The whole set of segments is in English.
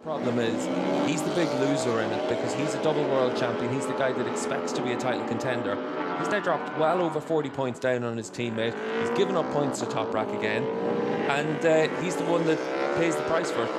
Problem is, he's the big loser in it because he's a double world champion. He's the guy that expects to be a title contender. He's now dropped well over 40 points down on his teammate. He's given up points to Top Rack again, and he's the one that pays the price for it.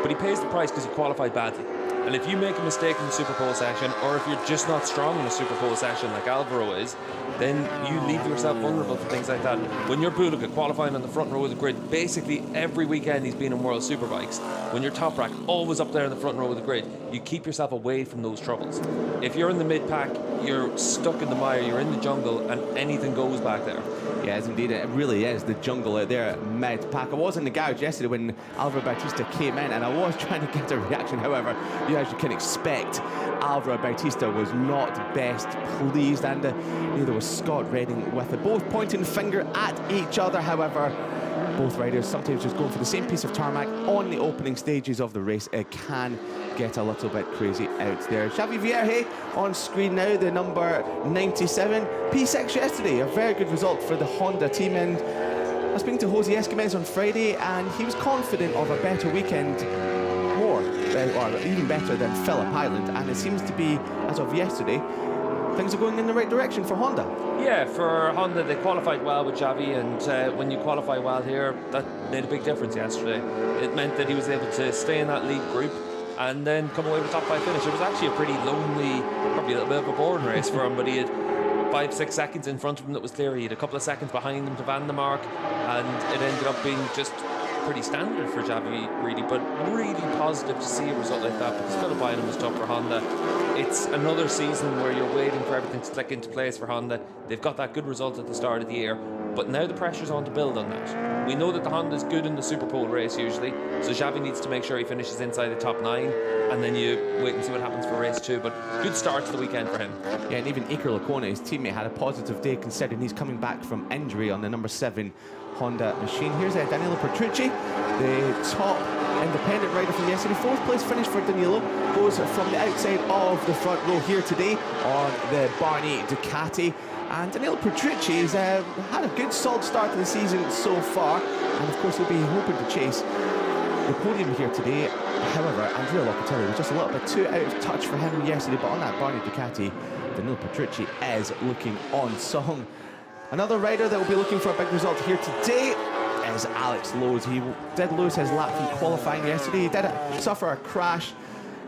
But he pays the price because he qualified badly. And if you make a mistake in the Super Pole session, or if you're just not strong in a Super Pole session like Alvaro is, then you leave yourself vulnerable to things like that. When you're Buluga qualifying on the front row of the grid, basically every weekend he's been in World Superbikes. When you're Top Rack, always up there in the front row of the grid, you keep yourself away from those troubles. If you're in the mid-pack, you're stuck in the mire, you're in the jungle, and anything goes back there. Yes, indeed, it really is the jungle out there mid-pack. I was in the garage yesterday when Alvaro Bautista came in, and I was trying to get a reaction. However, you as you can expect, Alvaro Bautista was not best pleased, and neither was Scott Redding with it. Both pointing the finger at each other. However, both riders sometimes just going for the same piece of tarmac on the opening stages of the race. It can get a little bit crazy out there. Xavi Vierge on screen now, the number 97. P6 yesterday, a very good result for the Honda team. And I was speaking to Jose Esquimez on Friday, and he was confident of a better weekend, or even better than Phillip Island. And it seems to be, as of yesterday, things are going in the right direction for Honda. Yeah, for Honda, they qualified well with Xavi, and when you qualify well here, that made a big difference yesterday. It meant that he was able to stay in that lead group and then come away with a top 5 finish. It was actually a pretty lonely, probably a little bit of a boring race for him, but he had 5-6 seconds in front of him that was clear. He had a couple of seconds behind him to Van der Mark, and it ended up being just pretty standard for Xavi, really, but really positive to see a result like that, because Phillip Island was tough for Honda. It's another season where you're waiting for everything to click into place for Honda. They've got that good result at the start of the year, but now the pressure's on to build on that. We know that the Honda's good in the Super Pole race usually, so Xavi needs to make sure he finishes inside the top 9, and then you wait and see what happens for race 2, but good start to the weekend for him. Yeah, and even Iker Lecuona, his teammate, had a positive day considering he's coming back from injury on the number 7 Honda machine. Here's Danilo Petrucci, the top independent rider from yesterday. 4th place finish for Danilo. Goes from the outside of the front row here today on the Barney Ducati. And Danilo Petrucci has had a good solid start to the season so far, and of course he'll be hoping to chase the podium here today. However, Andrea Locatelli was just a little bit too out of touch for him yesterday, but on that Barney Ducati, Danilo Petrucci is looking on song. Another rider that will be looking for a big result here today is Alex Lowes. He did lose his lap from qualifying yesterday. He did suffer a crash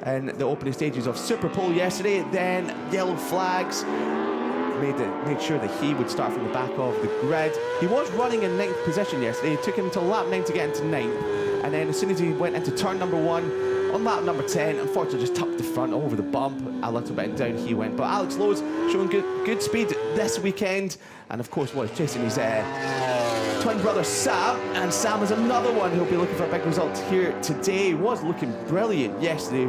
in the opening stages of Super Pole yesterday. Then yellow flags made sure that he would start from the back of the grid. He was running in 9th position yesterday. It took him to lap 9 to get into 9th. And then as soon as he went into turn number 1, on lap number 10, unfortunately just tucked the front over the bump a little bit, and down he went. But Alex Lowes showing good speed this weekend, and of course was chasing his twin brother Sam, and Sam is another one who'll be looking for a big result here today. Was looking brilliant yesterday,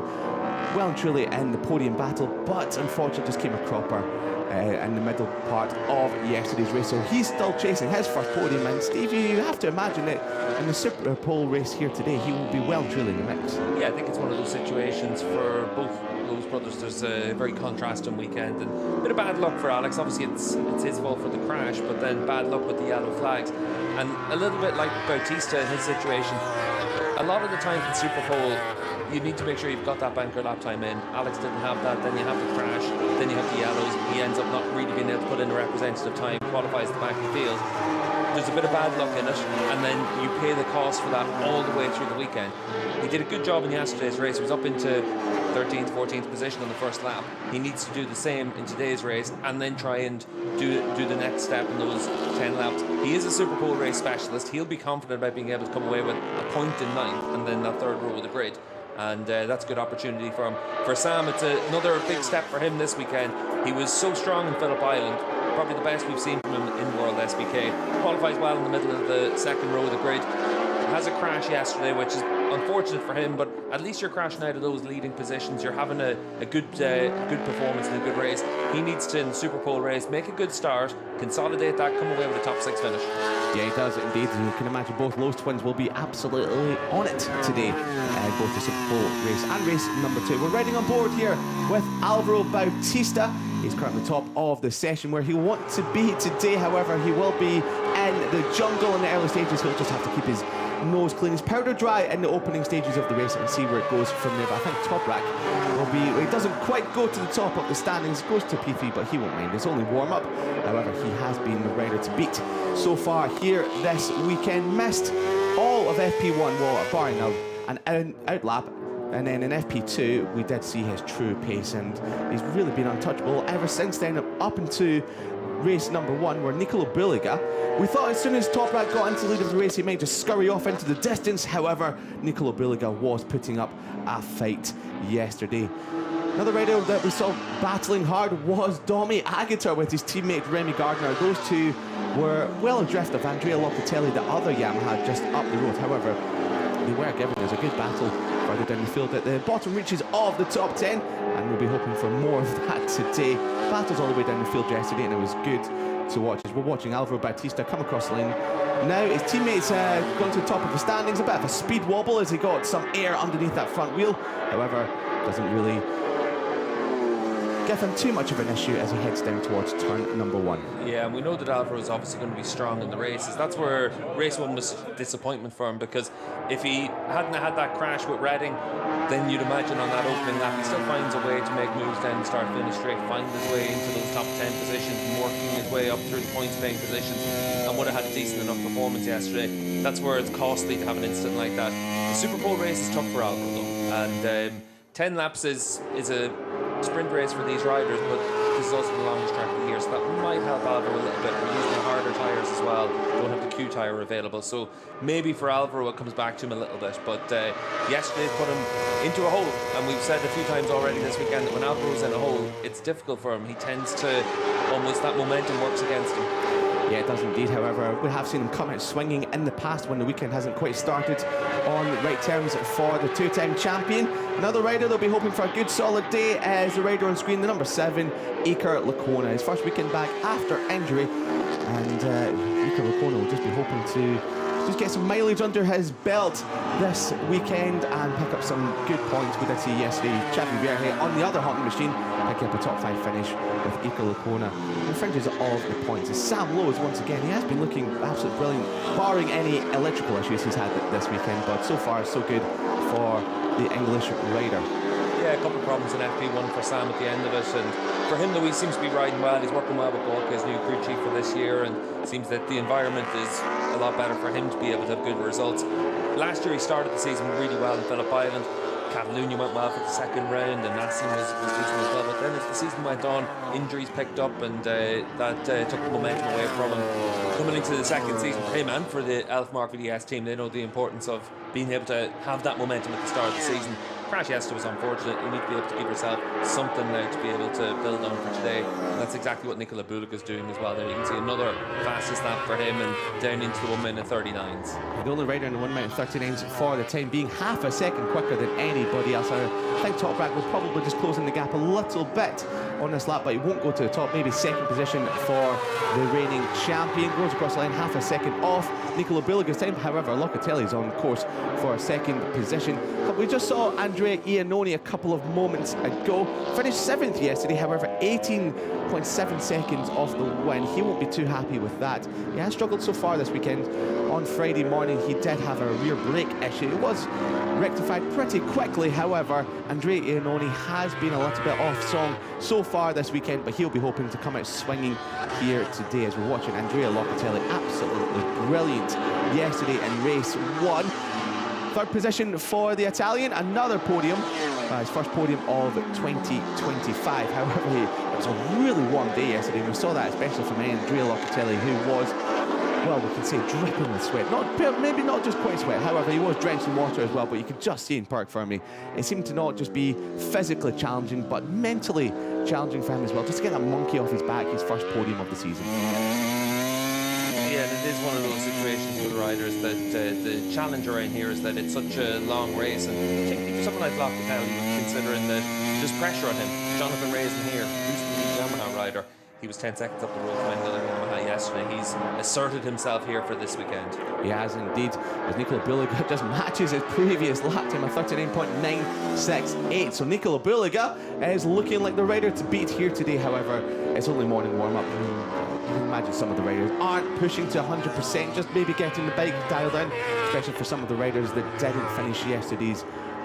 well and truly in the podium battle, but unfortunately just came a cropper in the middle part of yesterday's race, so he's still chasing his first podium. And Steve, you have to imagine that in the Super Pole race here today, he will be well and truly in the mix. Yeah, I think it's one of those situations for both those brothers. There's a very contrasting weekend, and a bit of bad luck for Alex. Obviously it's his fault for the crash, but then bad luck with the yellow flags, and a little bit like Bautista in his situation. A lot of the time in Super Pole, you need to make sure you've got that banker lap time in. Alex didn't have that, then you have the crash, then you have the yellows. He ends up not really being able to put in a representative time, qualifies the back of the field. There's a bit of bad luck in it, and then you pay the cost for that all the way through the weekend. He did a good job in yesterday's race. He was up into 13th, 14th position on the first lap. He needs to do the same in today's race, and then try and do the next step in those 10 laps. He is a Super Pole race specialist. He'll be confident about being able to come away with a point in 9th, and then that 3rd row of the grid. And that's a good opportunity for him. For Sam, it's another big step for him this weekend. He was so strong in Phillip Island, probably the best we've seen from him in World SBK. Qualifies well in the middle of the 2nd row of the grid. Has a crash yesterday, which is unfortunate for him, but at least you're crashing out of those leading positions. You're having a good performance and a good race. He needs to, in the Super Pole race, make a good start, consolidate that, come away with a top 6 finish. Yeah, he does indeed. You can imagine both Lowes twins will be absolutely on it today, both the Super Pole race and race number 2. We're riding on board here with Alvaro Bautista. He's currently top of the session where he'll want to be today. However, he will be in the jungle in the early stages. He'll just have to keep his nose clean. He's powder dry in the opening stages of the race, and see where it goes from there. But I think Toprak will be, he doesn't quite go to the top of the standings, goes to P3, but he won't mind. It's only warm-up. However, he has been the rider to beat so far here this weekend. Missed all of FP1, well, barring an out lap. And then in FP2, we did see his true pace, and he's really been untouchable ever since then, up into race number 1, where Nicola Buliga, we thought as soon as Toprak got into the lead of the race, he might just scurry off into the distance. However, Nicola Buliga was putting up a fight yesterday. Another rider that we saw battling hard was Domi Aguilar with his teammate Remy Gardner. Those two were well adrift of Andrea Locatelli, the other Yamaha, just up the road. However, they were given us a good battle further down the field at the bottom reaches of the top 10, and we'll be hoping for more of that today. Battles all the way down the field yesterday, and it was good to watch as we're watching Alvaro Bautista come across the lane. Now his teammates gone to the top of the standings. A bit of a speed wobble as he got some air underneath that front wheel. However, doesn't really give him too much of an issue as he heads down towards turn number 1. Yeah, and we know that Alvaro is obviously going to be strong in the races. That's where race 1 was disappointment for him, because if he hadn't had that crash with Redding, then you'd imagine on that opening lap he still finds a way to make moves down the start-finish straight, find his way into those top 10 positions, and working his way up through the points-paying positions, and would have had a decent enough performance yesterday. That's where it's costly to have an incident like that. The Super Bowl race is tough for Alvaro, though, and 10 laps is a sprint race for these riders, but this is also the longest track of the year, so that might help Alvaro a little bit. We're using harder tyres as well, don't have the Q tyre available, so maybe for Alvaro it comes back to him a little bit. But yesterday put him into a hole, and we've said a few times already this weekend that when Alvaro's in a hole, it's difficult for him. He tends to, almost that momentum works against him. Yeah, it does indeed. However, we have seen him come out swinging in the past when the weekend hasn't quite started on right terms for the two-time champion. Another rider that'll be hoping for a good solid day is the rider on screen, the number 7, Iker Lecuona. His first weekend back after injury, and Iker Lecuona will just be hoping to just get some mileage under his belt this weekend and pick up some good points. We did see yesterday Xavi Verhe on the other hunting machine pick up a top 5 finish with Iker Lecuona in fringes of the points. As Sam Lowe is once again, he has been looking absolutely brilliant, barring any electrical issues he's had this weekend, but so far so good for the English rider. Yeah, a couple of problems in FP1 for Sam at the end of it, and for him though, he seems to be riding well. He's working well with Gorka, his new crew chief for this year, and it seems that the environment is a lot better for him to be able to have good results. Last year he started the season really well in Phillip Island. Catalonia went well for the second round, and Nassim was decent as well, but then as the season went on, injuries picked up, and that took the momentum away from him. Coming into the second season for him and for the Elf Mark VDS team, they know the importance of being able to have that momentum at the start of the season. Crash yesterday was unfortunate. You need to be able to give yourself something now to be able to build on for today, and that's exactly what Nicola Buliga is doing as well. There you can see another fastest lap for him, and down into the 1 minute 39s. The only rider in the 1 minute 39s for the time being, half a second quicker than anybody else. I think Toprak will probably just closing the gap a little bit on this lap, but he won't go to the top. Maybe second position for the reigning champion. Goes across the line half a second off Nicola Buliga's time. However, Locatelli's on course for a second position. But we just saw Andrea Iannone a couple of moments ago. Finished 7th yesterday, however, 18.7 seconds off the win. He won't be too happy with that. He has struggled so far this weekend. On Friday morning, he did have a rear brake issue. It was rectified pretty quickly. However, Andrea Iannone has been a little bit off song so far this weekend, but he'll be hoping to come out swinging here today as we're watching Andrea Locatelli absolutely brilliant yesterday in race 1. Third position for the Italian, another podium, his first podium of 2025. However, it was a really warm day yesterday, and we saw that especially from Andrea Locatelli, who was, well, we can say dripping with sweat. Maybe not just quite sweat, however, he was drenched in water as well, but you could just see in park for me, it seemed to not just be physically challenging, but mentally challenging for him as well, just to get that monkey off his back, his first podium of the season. Yeah, and it is one of those situations for the riders that the challenge around here is that it's such a long race, and particularly for someone like Locatelli, considering that there's pressure on him. Jonathan Raisin here, who's the Yamaha rider, He was 10 seconds up the road from another Yamaha yesterday. He's asserted himself here for this weekend. He has indeed, as Nicola Bulliga just matches his previous lap time of 39.968. So Nicola Bulliga is looking like the rider to beat here today. However, it's only morning warm-up. You can imagine some of the riders aren't pushing to 100%, just maybe getting the bike dialed in, especially for some of the riders that didn't finish yesterday's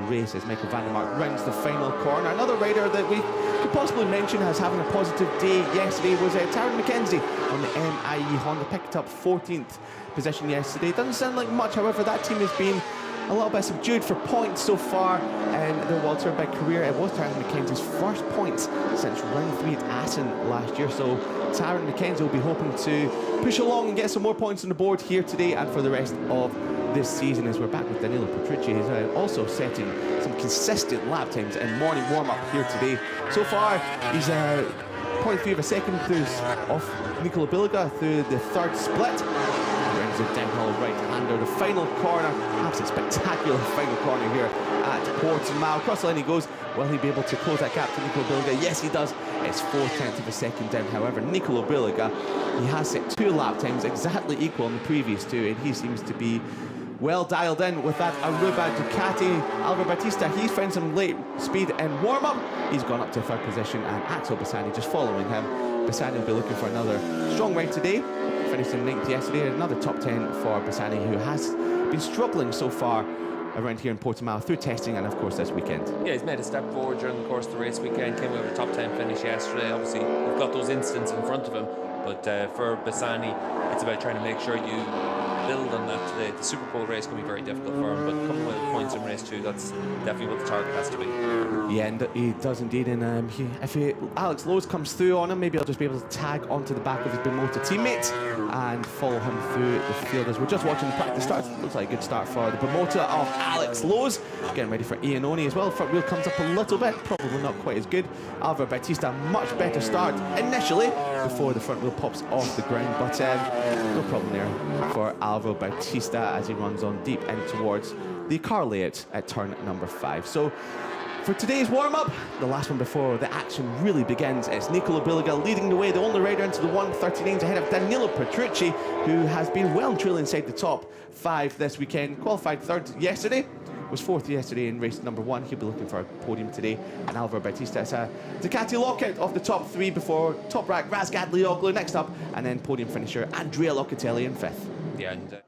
race as Michael van der Mark rounds the final corner. Another rider that we could possibly mention as having a positive day yesterday was Taryn McKenzie on the MIE Honda. Picked up 14th position yesterday. Doesn't sound like much, however, that team has been a little bit subdued for points so far in their World Superbike career. It was Taryn McKenzie's first points since round 3 at Assen last year, so Taryn McKenzie will be hoping to push along and get some more points on the board here today and for the rest of this season, as we're back with Danilo Petrucci. He's also setting some consistent lap times in morning warm-up here today. So far, he's 0.3 of a second off Nicola Bulliga through the third split. Brings it downhill right under the final corner. Absolutely spectacular final corner here at Portimao. Across the line he goes. Will he be able to close that gap to Nicola Bulliga? Yes, he does. It's 4/10 of a second down. However, Nicola Bulliga, he has set 2 lap times exactly equal in the previous 2, and he seems to be well dialed in with that Aruba Ducati. Alvaro Bautista, he's found some late speed in warm-up. He's gone up to 3rd position, and Axel Bassani just following him. Bassani will be looking for another strong ride today. Finished in 9th yesterday. Another top 10 for Bassani, who has been struggling so far around here in Portimao through testing and of course this weekend. Yeah, he's made a step forward during the course of the race weekend. Came with a top 10 finish yesterday. Obviously, we've got those incidents in front of him, but for Bassani, it's about trying to make sure you build on that today. The Super Bowl race can be very difficult for him, but coming with points in race 2, that's definitely what the target has to be. Yeah, and he does indeed. And if Alex Lowe's comes through on him, maybe I'll just be able to tag onto the back of his Bimota teammate and follow him through the field. As we're just watching the practice start, looks like a good start for the Bimota of Alex Lowe's. Getting ready for Iannone as well. Front wheel comes up a little bit, probably not quite as good. Alvaro Bautista, much better start initially before the front wheel pops off the ground, but no problem there for Alvaro Bautista as he runs on deep in towards the car layout at turn number 5. So for today's warm-up, the last one before the action really begins, it's Nicola Bulliga leading the way, the only rider into the 139s ahead of Danilo Petrucci, who has been well and truly inside the top 5 this weekend. Qualified 3rd yesterday, was 4th yesterday in race number 1. He'll be looking for a podium today. And Alvaro Bautista, it's a Ducati lockout of the top 3 before top rack Razgat Lioglu next up, and then podium finisher Andrea Locatelli in 5th. Yeah, and